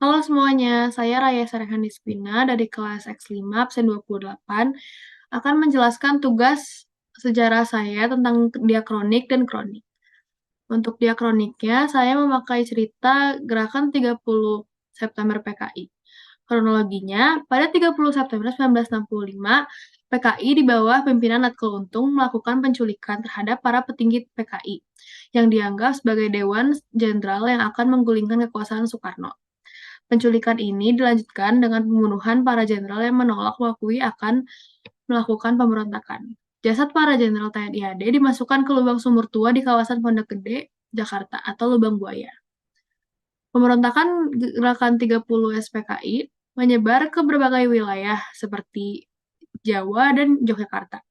Halo semuanya, saya Raya Sarehanispina dari kelas X5 absen 28 akan menjelaskan tugas sejarah saya tentang diakronik dan kronik. Untuk diakroniknya, saya memakai cerita Gerakan 30 September PKI. Kronologinya, pada 30 September 1965, PKI di bawah pimpinan Natkul Untung melakukan penculikan terhadap para petinggi PKI yang dianggap sebagai Dewan Jenderal yang akan menggulingkan kekuasaan Soekarno. Penculikan ini dilanjutkan dengan pembunuhan para jenderal yang menolak mengakui akan melakukan pemberontakan. Jasad para jenderal TNI AD dimasukkan ke lubang sumur tua di kawasan Pondok Gede, Jakarta atau Lubang Buaya. Pemberontakan Gerakan 30 SPKI menyebar ke berbagai wilayah seperti Jawa dan Yogyakarta.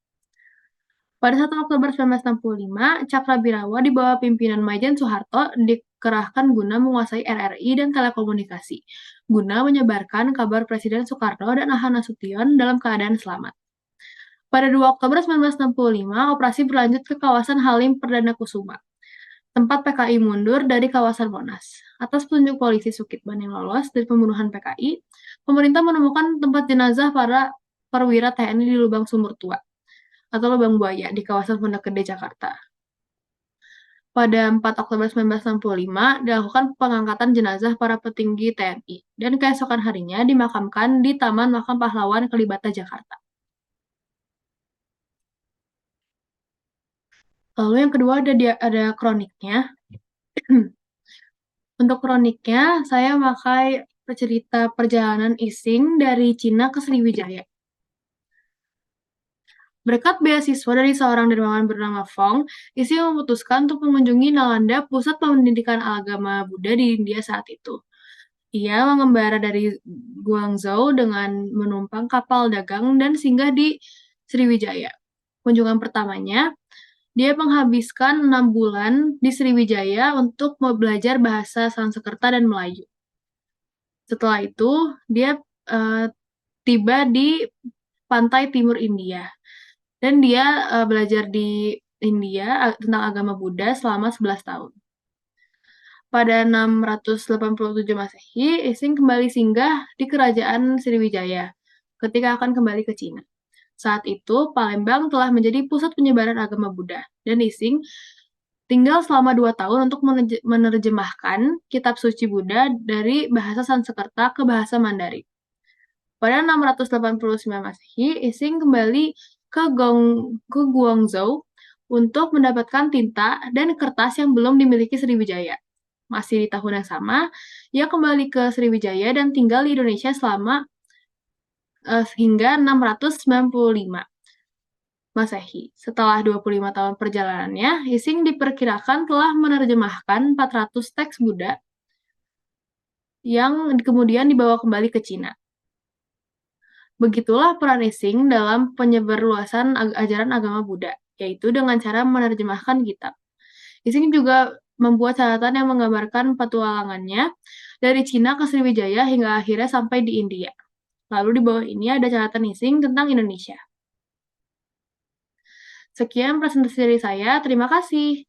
Pada 1 Oktober 1965, Cakrabirawa di bawah pimpinan Maijen Soeharto dikerahkan guna menguasai RRI dan telekomunikasi, guna menyebarkan kabar Presiden Soekarno dan Ahmad Nasution dalam keadaan selamat. Pada 2 Oktober 1965, operasi berlanjut ke kawasan Halim Perdana Kusuma, tempat PKI mundur dari kawasan Monas. Atas petunjuk polisi Sukitban yang lolos dari pembunuhan PKI, pemerintah menemukan tempat jenazah para perwira TNI di lubang sumur tua atau Lubang Buaya di kawasan Pondok Gede, Jakarta. Pada 4 Oktober 1965, dilakukan pengangkatan jenazah para petinggi TNI, dan keesokan harinya dimakamkan di Taman Makam Pahlawan Kalibata, Jakarta. Lalu yang kedua ada kroniknya. Untuk kroniknya, saya memakai cerita perjalanan Ising dari Cina ke Sriwijaya. Berkat beasiswa dari seorang dermawan bernama Fong, Ising memutuskan untuk mengunjungi Nalanda, pusat pendidikan agama Buddha di India saat itu. Ia mengembara dari Guangzhou dengan menumpang kapal dagang dan singgah di Sriwijaya. Kunjungan pertamanya, dia menghabiskan 6 bulan di Sriwijaya untuk belajar bahasa Sanskerta dan Melayu. Setelah itu, dia tiba di pantai timur India. Dan dia belajar di India tentang agama Buddha selama 11 tahun. Pada 687 Masehi, Ising kembali singgah di kerajaan Sriwijaya ketika akan kembali ke Cina. Saat itu, Palembang telah menjadi pusat penyebaran agama Buddha, dan Ising tinggal selama 2 tahun untuk menerjemahkan kitab suci Buddha dari bahasa Sanskerta ke bahasa Mandarin. Pada 689 Masehi, Ising kembali ke Guangzhou untuk mendapatkan tinta dan kertas yang belum dimiliki Sriwijaya. Masih di tahun yang sama, ia kembali ke Sriwijaya dan tinggal di Indonesia selama hingga 695 Masehi. Setelah 25 tahun perjalanannya, Ising diperkirakan telah menerjemahkan 400 teks Buddha yang kemudian dibawa kembali ke Cina. Begitulah peran Ising dalam penyebarluasan ajaran agama Buddha, yaitu dengan cara menerjemahkan kitab. Ising juga membuat catatan yang menggambarkan petualangannya dari Cina ke Sriwijaya hingga akhirnya sampai di India. Lalu di bawah ini ada catatan Ising tentang Indonesia. Sekian presentasi dari saya, terima kasih.